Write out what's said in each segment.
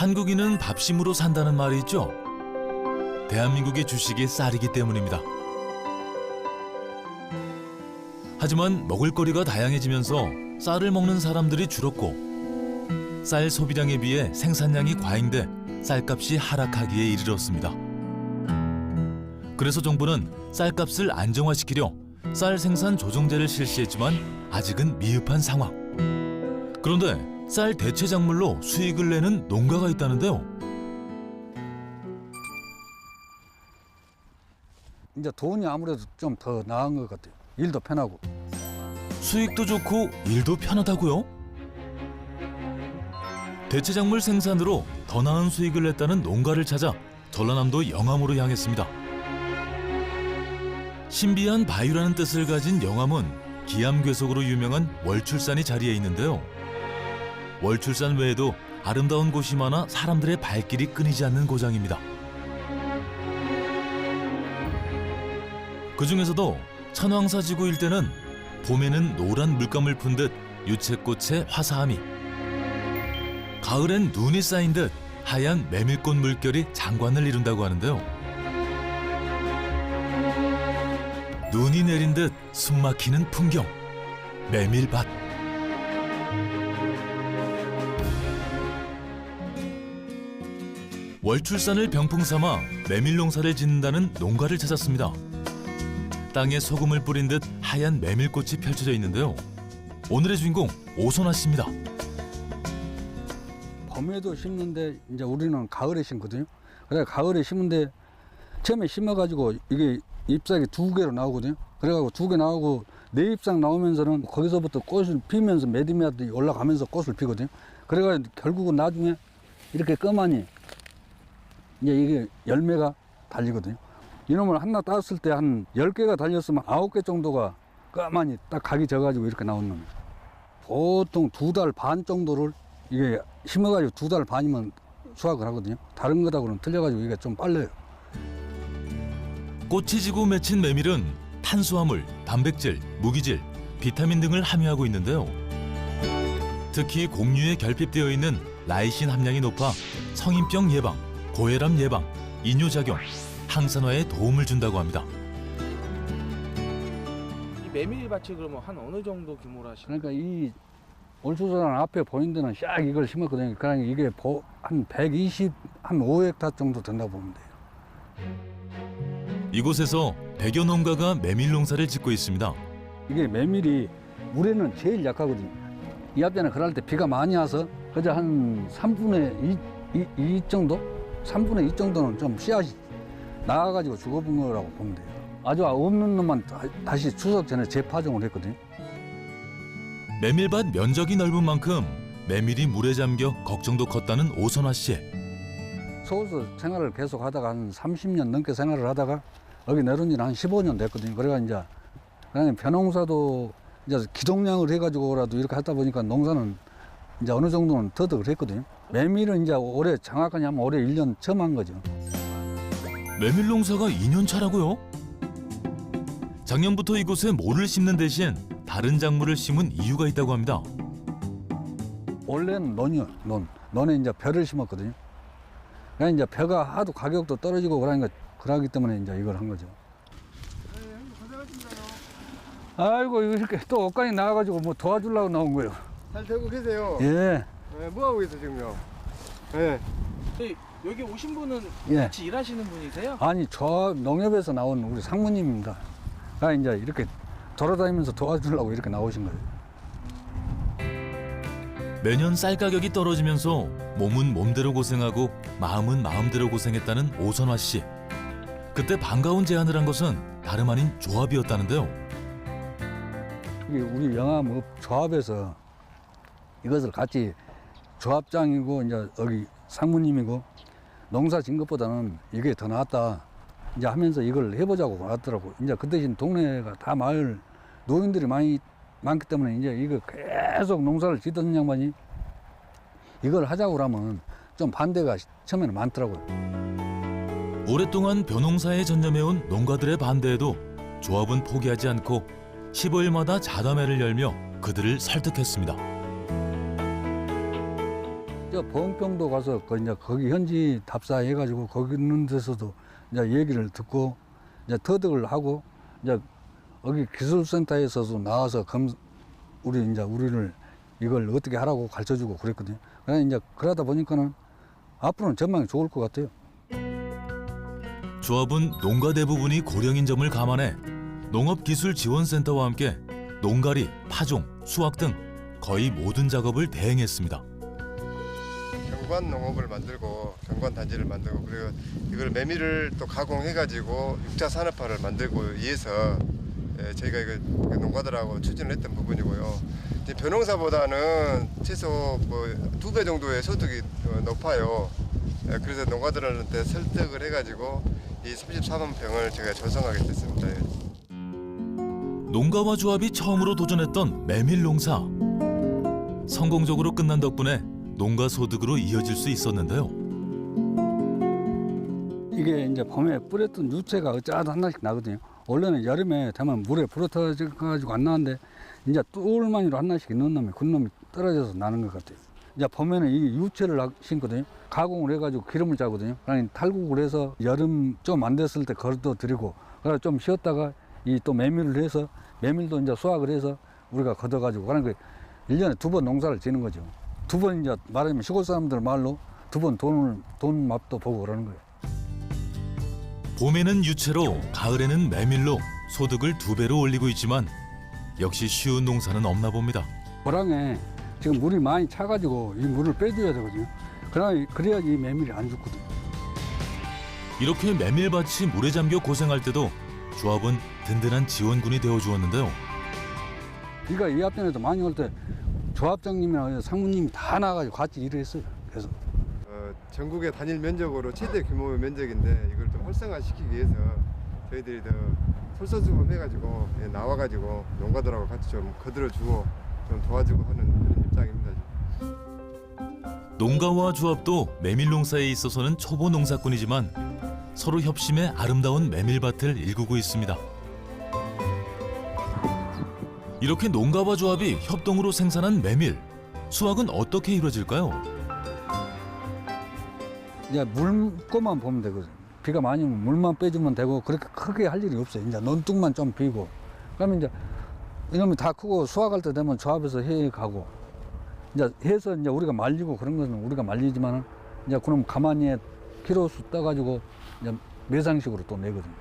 한국인은 밥심으로 산다는 말이 있죠. 대한민국의 주식이 쌀이기 때문입니다. 하지만 먹을거리가 다양해지면서 쌀을 먹는 사람들이 줄었고 쌀 소비량에 비해 생산량이 과잉돼 쌀값이 하락하기에 이르렀습니다. 그래서 정부는 쌀값을 안정화시키려 쌀 생산 조정제를 실시했지만 아직은 미흡한 상황. 그런데 쌀 대체 작물로 수익을 내는 농가가 있다는데요. 이제 돈이 아무래도 좀 더 나은 것 같아요. 일도 편하고. 수익도 좋고 일도 편하다고요? 대체 작물 생산으로 더 나은 수익을 냈다는 농가를 찾아 전라남도 영암으로 향했습니다. 신비한 바위라는 뜻을 가진 영암은 기암괴석으로 유명한 월출산이 자리에 있는데요. 월출산 외에도 아름다운 곳이 많아 사람들의 발길이 끊이지 않는 고장입니다. 그중에서도 천왕사지구 일대는 봄에는 노란 물감을 푼 듯 유채꽃의 화사함이, 가을엔 눈이 쌓인 듯 하얀 메밀꽃 물결이 장관을 이룬다고 하는데요. 눈이 내린 듯 숨막히는 풍경, 메밀밭. 월출산을 병풍 삼아 메밀 농사를 짓는다는 농가를 찾았습니다. 땅에 소금을 뿌린 듯 하얀 메밀꽃이 펼쳐져 있는데요. 오늘의 주인공 오선아 씨입니다. 봄에도 심는데 이제 우리는 가을에 심거든요. 그래 가을에 심는데 처음에 심어가지고 이게 잎사귀 2개로 나오거든요. 그래가지고 2개 나오고 4잎상 나오면서는 거기서부터 꽃을 피면서 매디매디 올라가면서 꽃을 피거든요. 그래가지고 결국은 나중에 이렇게 까마니 이제 이게 열매가 달리거든요. 이놈을 하나 땄을 때 한 10개가 달렸으면 9개 정도가 까마니 딱 각이 져가지고 이렇게 나온 놈이에요. 보통 2달 반 정도를 이게 심어가지고 2달 반이면 수확을 하거든요. 다른 거하고는 틀려가지고 이게 좀 빨라요. 꽃이 지고 맺힌 메밀은 탄수화물, 단백질, 무기질, 비타민 등을 함유하고 있는데요. 특히 곡류에 결핍되어 있는 라이신 함량이 높아 성인병 예방, 고혈압 예방, 이뇨작용, 항산화에 도움을 준다고 합니다. 이 메밀밭이 그러면 한 어느 정도 규모로 하시나요? 그러니까 이 월수산 앞에 보이는 데는 싹 이걸 심었거든요. 그러니까 이게 한 120, 한 5헥타 정도 된다고 보면 돼요. 이곳에서 100여 농가가 메밀 농사를 짓고 있습니다. 이게 메밀이 물에는 제일 약하거든요. 이 앞에는 그럴 때 비가 많이 와서 그저 한 3분의 2 정도? 3분의 2 정도는 좀 씨앗이 나와가지고 죽어본 거라고 보면 돼요. 아주 없는 놈만 다시 추석 전에 재파종을 했거든요. 메밀밭 면적이 넓은 만큼 메밀이 물에 잠겨 걱정도 컸다는 오선화 씨. 서울서 생활을 계속 하다가 한 30년 넘게 생활을 하다가 여기 내려온 지는 한 15년 됐거든요. 그래가 이제 그냥 벼농사도 이제 기동량을 해가지고라도 이렇게 하다 보니까 농사는 이제 어느 정도는 터득을 했거든요. 메밀은 이제 올해 정확하게 하면 올해 1년 처음 한 거죠. 메밀 농사가 2년 차라고요? 작년부터 이곳에 모를 심는 대신 다른 작물을 심은 이유가 있다고 합니다. 원래는 논이요, 논. 논에 이제 벼를 심었거든요. 그냥 이제 벼가 하도 가격도 떨어지고 그러니까 그러기 때문에 이제 이걸 한 거죠. 아이고 이렇게 또 옷간이 나와가지고 뭐 도와주려고 나온 거예요. 잘 되고 계세요? 예. 네, 뭐 하고 계세요 지금요? 네. 여기 오신 분은 예. 같이 일하시는 분이세요? 아니 저 농협에서 나온 우리 상무님입니다. 그러니까 이제 이렇게 돌아다니면서 도와주려고 이렇게 나오신 거예요. 매년 쌀 가격이 떨어지면서 몸은 몸대로 고생하고 마음은 마음대로 고생했다는 오선화 씨. 그때 반가운 제안을 한 것은 다름 아닌 조합이었다는데요. 이게 우리 영암읍 조합에서 이것을 같이 조합장이고 이제 여기 상무님이고 농사 진 것보다는 이게 더 낫다 이제 하면서 이걸 해보자고 하더라고. 이제 그 대신 동네가 다 마을 노인들이 많기 때문에 이제 이거 계속 농사를 짓던 양반이 이걸 하자고 그러면 좀 반대가 처음에는 많더라고요. 오랫동안 벼농사에 전념해온 농가들의 반대에도 조합은 포기하지 않고 15일마다 자담회를 열며 그들을 설득했습니다. 저 보험병도 가서 이제 거기 현지 답사해가지고 거기 있는 데서도 이제 얘기를 듣고 이제 터득을 하고 이제 여기 기술센터에서도 나와서 우리를 이걸 어떻게 하라고 가르쳐주고 그랬거든요. 그래 이제 그러다 보니까는 앞으로는 전망이 좋을 것 같아요. 조합은 농가 대부분이 고령인 점을 감안해 농업기술지원센터와 함께 농가리, 파종, 수확 등 거의 모든 작업을 대행했습니다. 경관 농업을 만들고 경관 단지를 만들고 그리고 이걸 메밀을 또 가공해가지고 육자 산업화를 만들고 위해서 저희가 이거 농가들하고 추진을 했던 부분이고요. 이제 벼농사보다는 최소 뭐 2배 정도의 소득이 높아요. 그래서 농가들한테 설득을 해가지고 이 34만 평을 제가 조성하게 됐습니다. 농가와 조합이 처음으로 도전했던 메밀 농사. 성공적으로 끝난 덕분에 농가 소득으로 이어질 수 있었는데요. 이게 이제 봄에 뿌렸던 유채가 어쩌다 하나씩 나거든요. 원래는 여름에 되면 물에 불어터져가지고 안 나는데 이제 똘마니로 하나씩 넣은 놈이 그 놈이 떨어져서 나는 것 같아요. 이제 봄에는 이 유채를 심거든요. 가공을 해가지고 기름을 짜거든요. 그러니까 탈국을 해서 여름 좀 안 됐을 때 걸어 드리고 그래서 좀 쉬었다가 이 또 메밀을 해서 메밀도 이제 수확을 해서 우리가 걷어가지고 그러니까 1년에 2번 농사를 지는 거죠. 2번 이제 말하면 시골 사람들 말로 2번 돈 맛도 보고 그러는 거예요. 봄에는 유채로, 가을에는 메밀로 소득을 2배로 올리고 있지만 역시 쉬운 농사는 없나 봅니다. 고랑에 지금 물이 많이 차가지고 이 물을 빼줘야 되거든요. 그래야지 이 메밀이 안 죽거든요. 이렇게 메밀밭이 물에 잠겨 고생할 때도 조합은 든든한 지원군이 되어주었는데요. 비가 이 앞전에도 많이 올 때 조합장님이나 상무님이 다 나가지고 같이 일을 했어요. 그래서 전국의 단일 면적으로 최대 규모의 면적인데 이걸 좀 활성화시키기 위해서 저희들이 더 솔선수범해가지고 나와가지고 농가들하고 같이 좀 거들어주고 좀 도와주고 하는 그런 입장입니다. 농가와 조합도 메밀 농사에 있어서는 초보 농사꾼이지만 서로 협심해 아름다운 메밀밭을 일구고 있습니다. 이렇게 농가와 조합이 협동으로 생산한 메밀, 수확은 어떻게 이루어질까요? 이제 물거만 보면 되거든요. 비가 많이 오면 물만 빼주면 되고 그렇게 크게 할 일이 없어요. 이제 논둑만 좀 비고 그러면 이제 이놈이 다 크고 수확할 때 되면 조합에서 해 가고 이제 해서 이제 우리가 말리고 그런 것은 우리가 말리지만은 이제 그럼 가만히 키로수 떠가지고 이제 매상식으로 또 내거든요.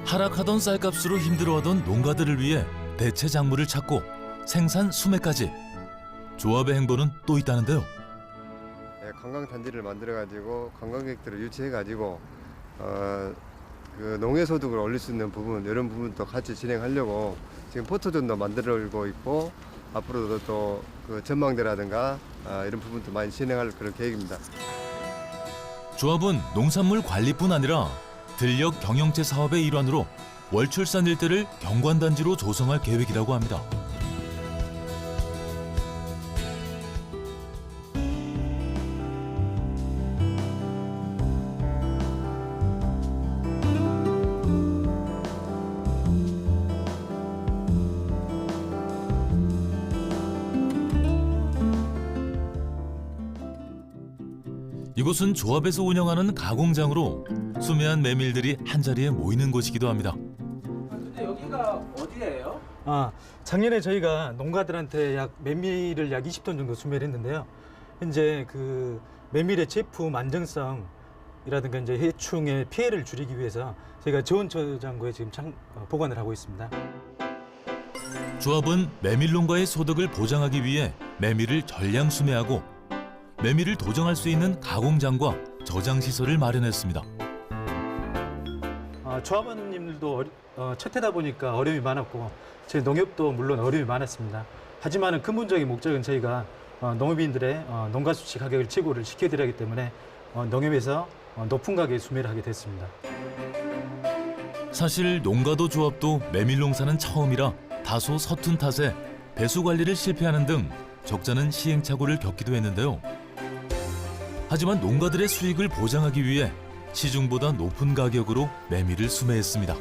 하락하던 쌀값으로 힘들어하던 농가들을 위해 대체 작물을 찾고 생산 수매까지. 조합의 행보는 또 있다는데요. 관광 단지를 만들어가지고 관광객들을 유치해가지고 그 농해 소득을 올릴 수 있는 부분 이런 부분도 같이 진행하려고 지금 포토존도 만들고 있고 앞으로도 또 그 전망대라든가 이런 부분도 많이 진행할 그런 계획입니다. 조합은 농산물 관리뿐 아니라 들녘 경영체 사업의 일환으로 월출산 일대를 경관단지로 조성할 계획이라고 합니다. 이곳은 조합에서 운영하는 가공장으로 수매한 메밀들이 한자리에 모이는 곳이기도 합니다. 근데 여기가 어디예요? 작년에 저희가 농가들한테 메밀을 약 20톤 정도 수매를 했는데요. 현재 그 메밀의 제품 안정성이라든가 이제 해충의 피해를 줄이기 위해서 저희가 저온 저장고에 지금 보관을 하고 있습니다. 조합은 메밀 농가의 소득을 보장하기 위해 메밀을 전량 수매하고 메밀을 도정할 수 있는 가공장과 저장 시설을 마련했습니다. 조합원님들도 첫 해다 보니까 어려움이 많았고 제 농협도 물론 어려움이 많았습니다. 하지만 근본적인 목적은 저희가 농업인들의 농가 수치 가격을 최고를 시켜드려야 하기 때문에 농협에서 높은 가격에 수매를 하게 됐습니다. 사실 농가도 조합도 메밀 농사는 처음이라 다소 서툰 탓에 배수 관리를 실패하는 등 적잖은 시행착오를 겪기도 했는데요. 하지만 농가들의 수익을 보장하기 위해 시중보다 높은 가격으로 메밀을 수매했습니다.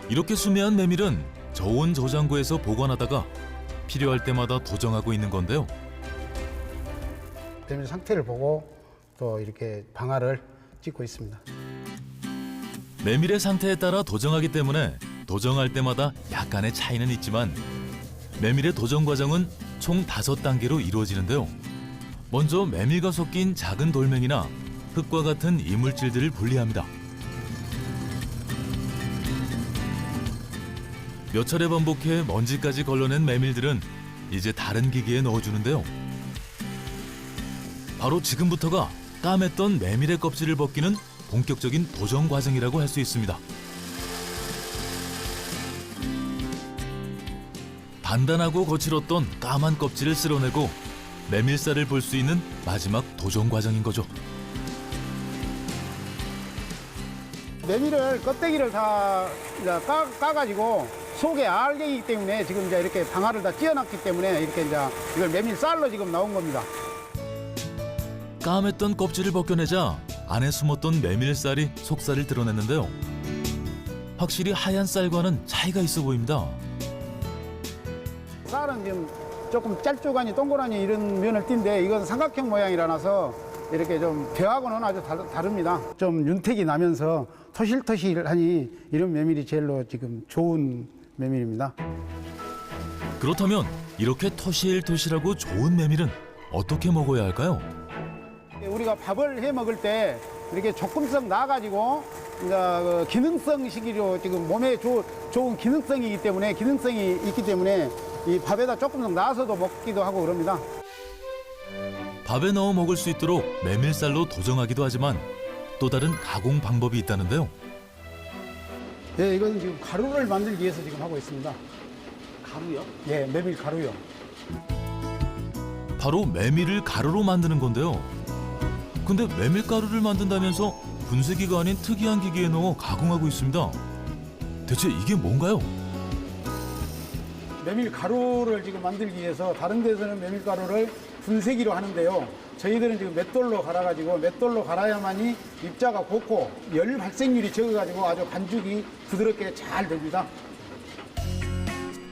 이렇게 수매한 메밀은 저온 저장고에서 보관하다가 필요할 때마다 도정하고 있는 건데요. 메밀 상태를 보고 또 이렇게 방아를 찍고 있습니다. 메밀의 상태에 따라 도정하기 때문에 도정할 때마다 약간의 차이는 있지만 메밀의 도정 과정은 총 5단계로 이루어지는데요. 먼저 메밀과 섞인 작은 돌멩이나 흙과 같은 이물질들을 분리합니다. 몇 차례 반복해 먼지까지 걸러낸 메밀들은 이제 다른 기계에 넣어주는데요. 바로 지금부터가 까맸던 메밀의 껍질을 벗기는 본격적인 도정 과정이라고 할 수 있습니다. 단단하고 거칠었던 까만 껍질을 쓸어내고 메밀쌀을 볼 수 있는 마지막 도정 과정인 거죠. 메밀을 껍데기를 다 까가지고 속에 알갱이기 때문에 지금 이제 이렇게 방아를 다 찧어놨기 때문에 이렇게 이제 이걸 메밀쌀로 지금 나온 겁니다. 까맸던 껍질을 벗겨내자 안에 숨었던 메밀쌀이 속살을 드러냈는데요. 확실히 하얀 쌀과는 차이가 있어 보입니다. 쌀은 지금 조금 짤쭉하니 동그라니 이런 면을 띈데 이건 삼각형 모양이라서 이렇게 좀 벼하고는 아주 다릅니다. 좀 윤택이 나면서 토실토실하니 이런 메밀이 제일로 지금 좋은 메밀입니다. 그렇다면 이렇게 토실토실하고 좋은 메밀은 어떻게 먹어야 할까요? 우리가 밥을 해 먹을 때 이렇게 조금씩 나가지고 이제 그 기능성식이로 지금 몸에 좋은 기능성이 있기 때문에 이 밥에다 조금 더 나서도 먹기도 하고 그럽니다. 밥에 넣어 먹을 수 있도록 메밀쌀로 도정하기도 하지만 또 다른 가공 방법이 있다는데요. 예, 이건 지금 가루를 만들기 위해서 지금 하고 있습니다. 가루요? 예, 메밀 가루요. 바로 메밀을 가루로 만드는 건데요. 근데 메밀가루를 만든다면서 분쇄기가 아닌 특이한 기기에 넣어 가공하고 있습니다. 대체 이게 뭔가요? 메밀 가루를 지금 만들기 위해서 다른 데서는 메밀 가루를 분쇄기로 하는데요. 저희들은 지금 맷돌로 갈아가지고 맷돌로 갈아야만이 입자가 곱고 열 발생률이 적어가지고 아주 반죽이 부드럽게 잘 됩니다.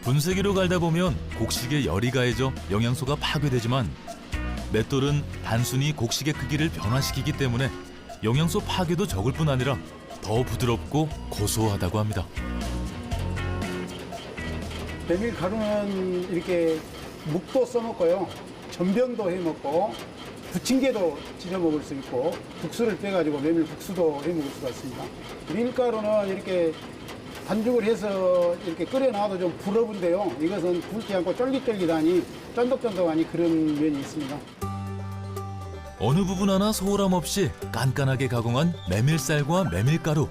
분쇄기로 갈다 보면 곡식에 열이 가해져 영양소가 파괴되지만 맷돌은 단순히 곡식의 크기를 변화시키기 때문에 영양소 파괴도 적을 뿐 아니라 더 부드럽고 고소하다고 합니다. 메밀 가루는 이렇게 묵도 써먹고요. 전병도 해먹고 부침개도 지져 먹을 수 있고 국수를 빼가지고 메밀 국수도 해먹을 수가 있습니다. 밀가루는 이렇게 반죽을 해서 이렇게 끓여놔도 좀 부러운데요. 이것은 굵지 않고 쫄깃쫄깃하니 쫀득쫀득하니 그런 면이 있습니다. 어느 부분 하나 소홀함 없이 깐깐하게 가공한 메밀쌀과 메밀가루.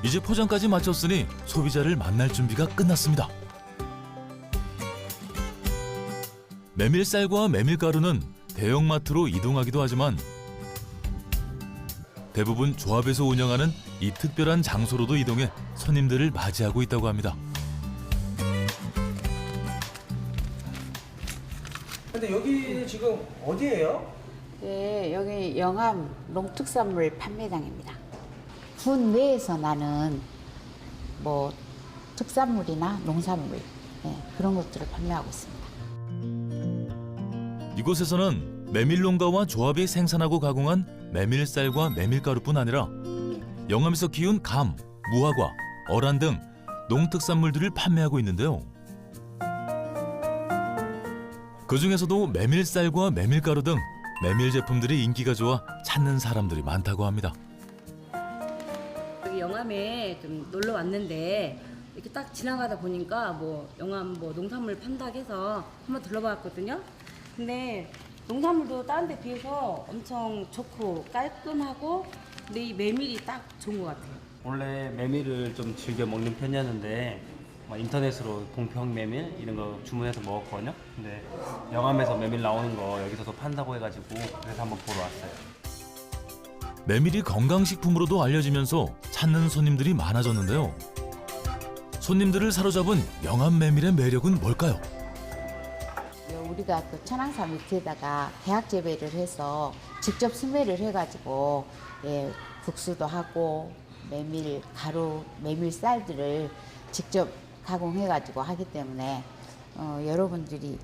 이제 포장까지 마쳤으니 소비자를 만날 준비가 끝났습니다. 메밀쌀과 메밀가루는 대형마트로 이동하기도 하지만 대부분 조합에서 운영하는 이 특별한 장소로도 이동해 손님들을 맞이하고 있다고 합니다. 근데 여기는 지금 어디예요? 네, 여기 영암 농특산물 판매장입니다. 군 내에서 나는 뭐 특산물이나 농산물 그런 것들을 판매하고 있습니다. 이곳에서는 메밀농가와 조합이 생산하고 가공한 메밀쌀과 메밀가루뿐 아니라 영암에서 키운 감, 무화과, 어란 등 농특산물들을 판매하고 있는데요. 그중에서도 메밀쌀과 메밀가루 등 메밀 제품들이 인기가 좋아 찾는 사람들이 많다고 합니다. 여기 영암에 좀 놀러 왔는데 이렇게 딱 지나가다 보니까 뭐 영암 뭐 농산물 판다고 해서 한번 둘러봤거든요. 근데 농산물도 다른 데 비해서 엄청 좋고 깔끔하고 근데 이 메밀이 딱 좋은 것 같아요. 원래 메밀을 좀 즐겨 먹는 편이었는데 막 인터넷으로 동평 메밀 이런 거 주문해서 먹었거든요. 근데 영암에서 메밀 나오는 거 여기서도 판다고 해가지고 그래서 한번 보러 왔어요. 메밀이 건강식품으로도 알려지면서 찾는 손님들이 많아졌는데요. 손님들을 사로잡은 영암 메밀의 매력은 뭘까요? 우리가 그 천왕산 밑에다가 해학 재배를 해서 직접 수매를 해가지고 국수도 하고 메밀 가루, 메밀 쌀들을 직접 가공해가지고 하기 때문에 여러분들이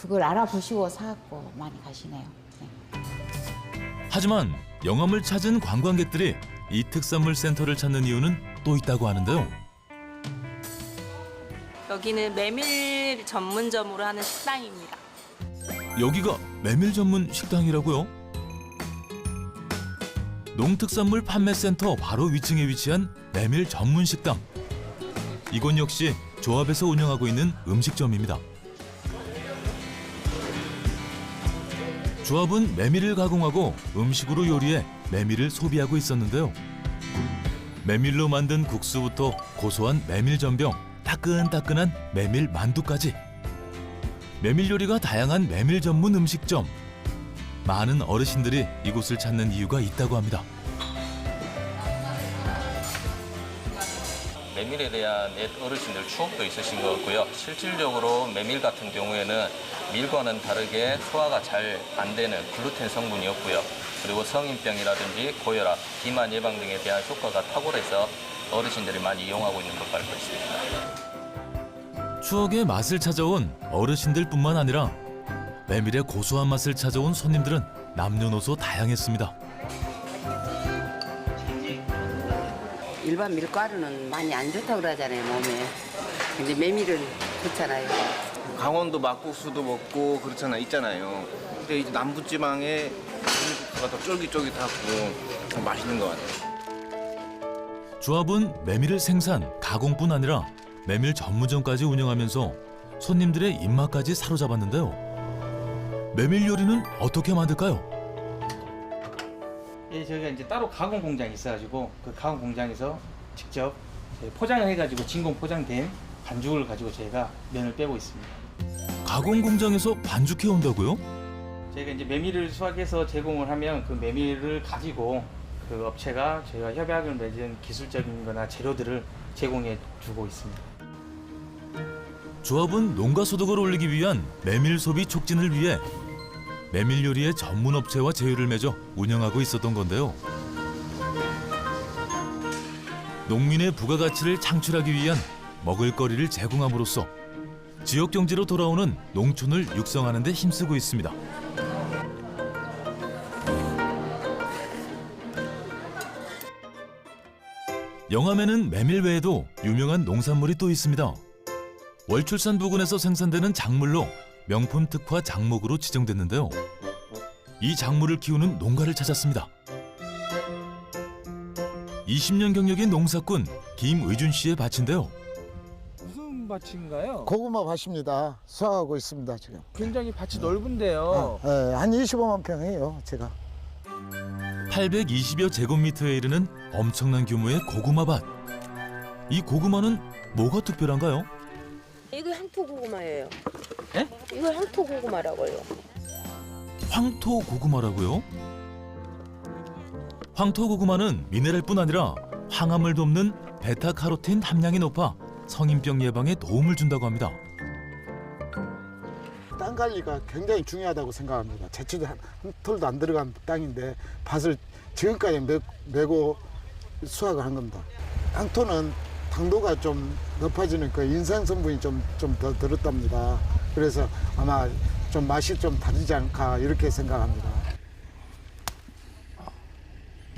그걸 알아보시고 사갖고 많이 가시네요. 네. 하지만 영암을 찾은 관광객들이 이 특산물 센터를 찾는 이유는 또 있다고 하는데요. 여기는 메밀 전문점으로 하는 식당입니다. 여기가 메밀 전문 식당이라고요? 농특산물 판매센터 바로 위층에 위치한 메밀 전문 식당. 이곳 역시 조합에서 운영하고 있는 음식점입니다. 조합은 메밀을 가공하고 음식으로 요리해 메밀을 소비하고 있었는데요. 메밀로 만든 국수부터 고소한 메밀 전병, 따끈따끈한 메밀 만두까지. 메밀 요리가 다양한 메밀 전문 음식점. 많은 어르신들이 이곳을 찾는 이유가 있다고 합니다. 메밀에 대한 옛 어르신들 추억도 있으신 것 같고요. 실질적으로 메밀 같은 경우에는 밀과는 다르게 소화가 잘 안 되는 글루텐 성분이었고요. 그리고 성인병이라든지 고혈압, 비만 예방 등에 대한 효과가 탁월해서 어르신들이 많이 이용하고 있는 걸로 알고 있습니다. 추억의 맛을 찾아온 어르신들뿐만 아니라 메밀의 고소한 맛을 찾아온 손님들은 남녀노소 다양했습니다. 일반 밀가루는 많이 안 좋다고 그러잖아요, 몸에. 근데 메밀은 좋잖아요. 강원도 막국수도 먹고 그렇잖아요, 있잖아요. 근데 이제 남부지방의 메밀국수가 더 쫄깃쫄깃하고 더 맛있는 것 같아요. 조합은 메밀을 생산, 가공뿐 아니라 메밀 전문점까지 운영하면서 손님들의 입맛까지 사로잡았는데요. 메밀 요리는 어떻게 만들까요? 예, 저희가 이제 따로 가공 공장이 있어가지고 그 가공 공장에서 직접 포장을 해가지고 진공 포장된 반죽을 가지고 저희가 면을 빼고 있습니다. 가공 공장에서 반죽해 온다고요? 저희가 이제 메밀을 수확해서 제공을 하면 그 메밀을 가지고 그 업체가 저희가 협약을 맺은 기술적인거나 재료들을 제공해 주고 있습니다. 조합은 농가 소득을 올리기 위한 메밀 소비 촉진을 위해 메밀 요리의 전문 업체와 제휴를 맺어 운영하고 있었던 건데요. 농민의 부가가치를 창출하기 위한 먹을거리를 제공함으로써 지역 경제로 돌아오는 농촌을 육성하는 데 힘쓰고 있습니다. 영암에는 메밀 외에도 유명한 농산물이 또 있습니다. 월출산 부근에서 생산되는 작물로 명품 특화 작목으로 지정됐는데요. 이 작물을 키우는 농가를 찾았습니다. 20년 경력인 농사꾼 김의준 씨의 밭인데요. 무슨 밭인가요? 고구마 밭입니다. 수확하고 있습니다, 지금. 굉장히 밭이 넓은데요. 한 25만 평이에요, 제가. 820여 제곱미터에 이르는 엄청난 규모의 고구마 밭. 이 고구마는 뭐가 특별한가요? 이거 향토 고구마예요. 에? 이거 향토 고구마라고요. 황토 고구마라고요? 황토 고구마는 미네랄뿐 아니라 항암을 돕는 베타카로틴 함량이 높아 성인병 예방에 도움을 준다고 합니다. 땅 관리가 굉장히 중요하다고 생각합니다. 제초도 한 톨도 안 들어간 땅인데 밭을 지금까지 메고 수확을 한 겁니다. 황토는 당도가 좀 높아지는 그 인상 성분이 좀 더 들었답니다. 그래서 아마 좀 맛이 좀 다르지 않을까 이렇게 생각합니다.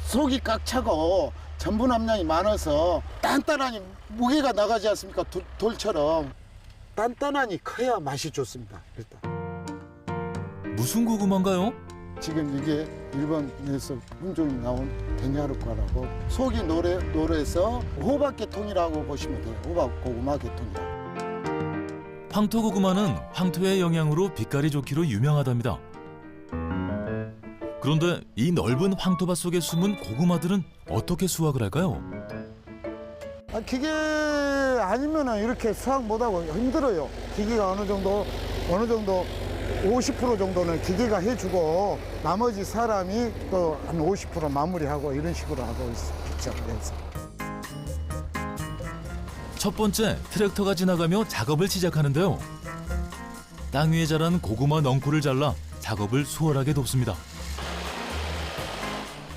속이 꽉 차고 전분 함량이 많아서 단단하니 무게가 나가지 않습니까? 돌처럼 단단하니 커야 맛이 좋습니다. 일단 무슨 고구마인가요? 지금 이게 일본에서 품종이 나온 데냐르과라고 속이 노래서 호박 계통이라고 보시면 돼요. 호박 고구마 계통이라고. 황토 고구마는 황토의 영향으로 빛깔이 좋기로 유명하답니다. 그런데 이 넓은 황토밭 속에 숨은 고구마들은 어떻게 수확을 할까요? 기계 아니면은 이렇게 수확 못하고 힘들어요. 기계가 어느 정도 50% 정도는 기계가 해주고 나머지 사람이 또 한 50% 마무리하고 이런 식으로 하고 있죠. 그래서. 첫 번째 트랙터가 지나가며 작업을 시작하는데요. 땅 위에 자란 고구마 넝쿨을 잘라 작업을 수월하게 돕습니다.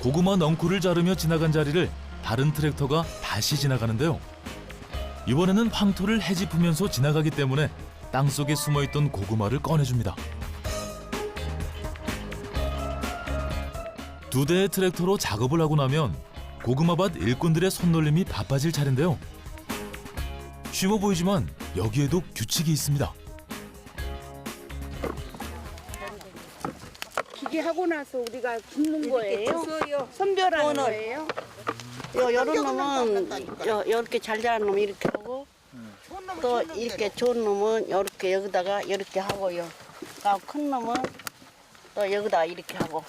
고구마 넝쿨을 자르며 지나간 자리를 다른 트랙터가 다시 지나가는데요. 이번에는 황토를 헤집으면서 지나가기 때문에 땅속에 숨어있던 고구마를 꺼내줍니다. 2대의 트랙터로 작업을 하고 나면 고구마밭 일꾼들의 손놀림이 바빠질 차례인데요. 쉬워 보이지만 여기에도 규칙이 있습니다. 기계 하고 나서 우리가 굽는 거예요? 선별하는 거예요? 여름 놈은 이렇게 잘 자란 놈은 이렇게 하고 또 이렇게 좋은 놈은 이렇게 여기다가 이렇게 하고요. 큰 놈은 또 여기다 이렇게 하고.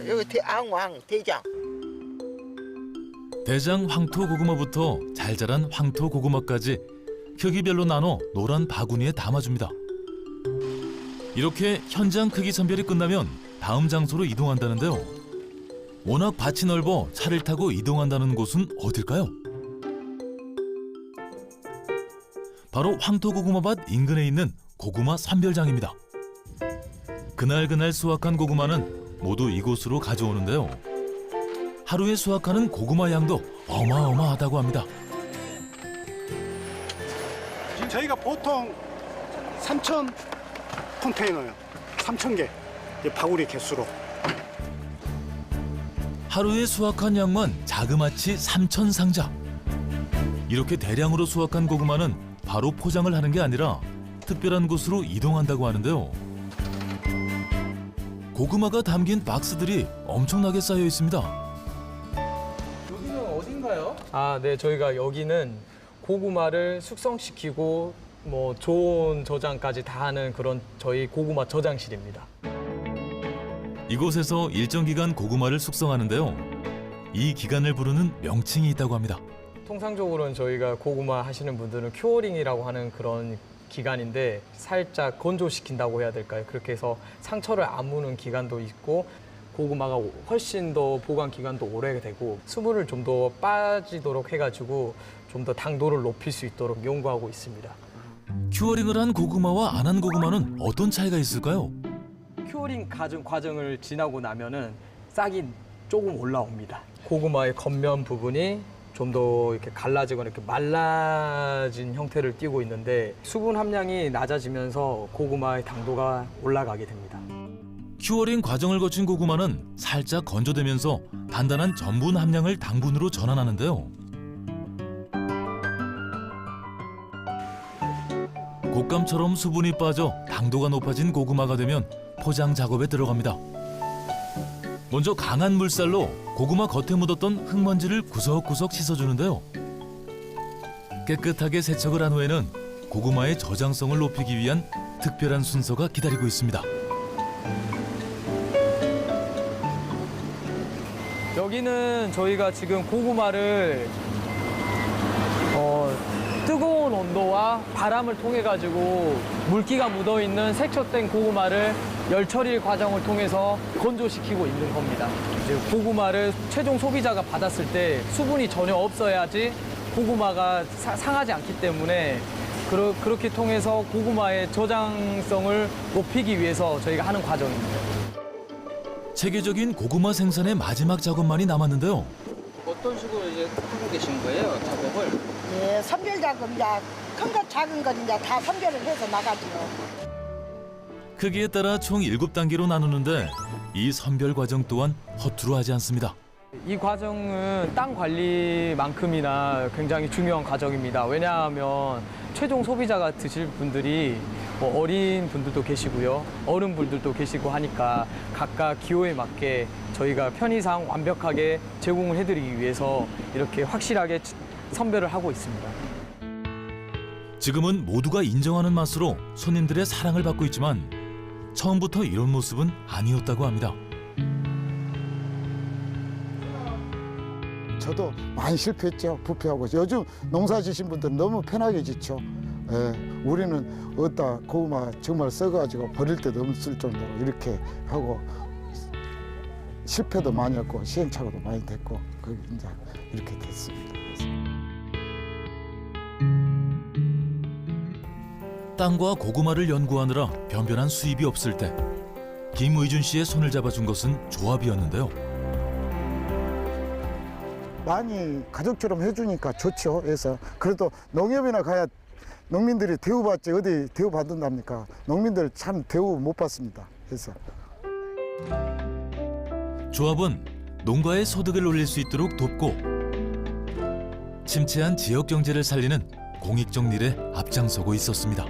여기 왕 대장. 대장 황토 고구마부터 잘 자란 황토 고구마까지 크기별로 나눠 노란 바구니에 담아줍니다. 이렇게 현장 크기 선별이 끝나면 다음 장소로 이동한다는데요. 워낙 밭이 넓어 차를 타고 이동한다는 곳은 어딜까요? 바로 황토 고구마밭 인근에 있는 고구마 선별장입니다. 그날그날 수확한 고구마는 모두 이곳으로 가져오는데요. 하루에 수확하는 고구마 양도 어마어마하다고 합니다. 지금 저희가 보통 3,000 컨테이너요. 3,000개. 바구니 개수로. 하루에 수확한 양만 자그마치 3,000상자. 이렇게 대량으로 수확한 고구마는 바로 포장을 하는 게 아니라 특별한 곳으로 이동한다고 하는데요. 고구마가 담긴 박스들이 엄청나게 쌓여 있습니다. 여기는 어딘가요? 네, 저희가 여기는 고구마를 숙성시키고 뭐 좋은 저장까지 다 하는 그런 저희 고구마 저장실입니다. 이곳에서 일정 기간 고구마를 숙성하는데요. 이 기간을 부르는 명칭이 있다고 합니다. 통상적으로는 저희가 고구마 하시는 분들은 큐어링이라고 하는 그런 기간인데 살짝 건조시킨다고 해야 될까요? 그렇게 해서 상처를 아무는 기간도 있고 고구마가 훨씬 더 보관 기간도 오래되고 수분을 좀 더 빠지도록 해가지고 좀 더 당도를 높일 수 있도록 연구하고 있습니다. 큐어링을 한 고구마와 안 한 고구마는 어떤 차이가 있을까요? 큐어링 과정을 지나고 나면은 싹이 조금 올라옵니다. 고구마의 겉면 부분이 좀 더 이렇게 갈라지거나 이렇게 말라진 형태를 띠고 있는데 수분 함량이 낮아지면서 고구마의 당도가 올라가게 됩니다. 큐어링 과정을 거친 고구마는 살짝 건조되면서 단단한 전분 함량을 당분으로 전환하는데요. 곶감처럼 수분이 빠져 당도가 높아진 고구마가 되면 포장 작업에 들어갑니다. 먼저 강한 물살로 고구마 겉에 묻었던 흙먼지를 구석구석 씻어주는데요. 깨끗하게 세척을 한 후에는 고구마의 저장성을 높이기 위한 특별한 순서가 기다리고 있습니다. 여기는 저희가 지금 고구마를 뜨거운 온도와 바람을 통해 가지고 물기가 묻어 있는 색초된 고구마를 열 처리 과정을 통해서 건조시키고 있는 겁니다. 이제 고구마를 최종 소비자가 받았을 때 수분이 전혀 없어야지 고구마가 상하지 않기 때문에 그렇게 통해서 고구마의 저장성을 높이기 위해서 저희가 하는 과정입니다. 체계적인 고구마 생산의 마지막 작업만이 남았는데요. 어떤 식으로 이제 하고 계신 거예요, 작업을? 예, 선별 작업 이제 큰 것 작은 것 이제 다 선별을 해서 나가죠. 크기에 따라 총 7단계로 나누는데 이 선별 과정 또한 허투루 하지 않습니다. 이 과정은 땅 관리만큼이나 굉장히 중요한 과정입니다. 왜냐하면 최종 소비자가 드실 분들이 어린 분들도 계시고요. 어른분들도 계시고 하니까 각각 기호에 맞게 저희가 편의상 완벽하게 제공을 해드리기 위해서 이렇게 확실하게 선별을 하고 있습니다. 지금은 모두가 인정하는 맛으로 손님들의 사랑을 받고 있지만 처음부터 이런 모습은 아니었다고 합니다. 저도 많이 실패했죠. 부패하고. 요즘 농사 지신 분들은 너무 편하게 짓죠. 예, 우리는 어디다 고구마 정말 써가지고 버릴 데도 없을 정도로 이렇게 하고 실패도 많이 했고 시행착오도 많이 됐고 그게 이제 이렇게 됐습니다. 땅과 고구마를 연구하느라 변변한 수입이 없을 때 김의준 씨의 손을 잡아준 것은 조합이었는데요. 많이 가족처럼 해주니까 좋죠. 그래서 그래도 농협이나 가야 농민들이 대우받지 어디 대우받는답니까? 농민들 참 대우 못 받습니다. 그래서 조합은 농가의 소득을 올릴 수 있도록 돕고 침체한 지역 경제를 살리는 공익적 일에 앞장서고 있었습니다.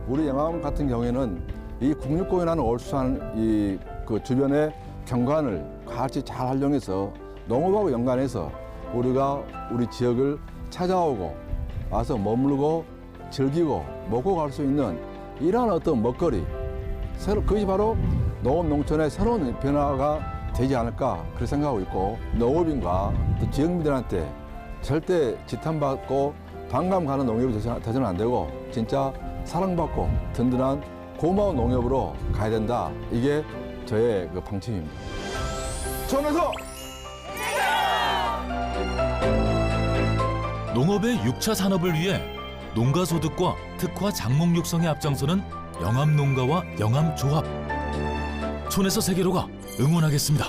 우리 영암 같은 경우에는 이 국립공원이라는 올수산 그 주변의 경관을 같이 잘 활용해서 농업하고 연관해서 우리가 우리 지역을 찾아오고 와서 머물고 즐기고 먹고 갈 수 있는 이러한 어떤 먹거리, 그것이 바로 농업 농촌의 새로운 변화가 되지 않을까 그렇게 생각하고 있고, 농업인과 또 지역민들한테 절대 지탄받고 반감 가는 농업이 되서는 안 되고 진짜 사랑받고 든든한 고마운 농업으로 가야 된다. 이게 저의 그 방침입니다. 촌에서 농업의 6차 산업을 위해 농가 소득과 특화 작목 육성에 앞장서는 영암 농가와 영암 조합. 촌에서 세계로가 응원하겠습니다.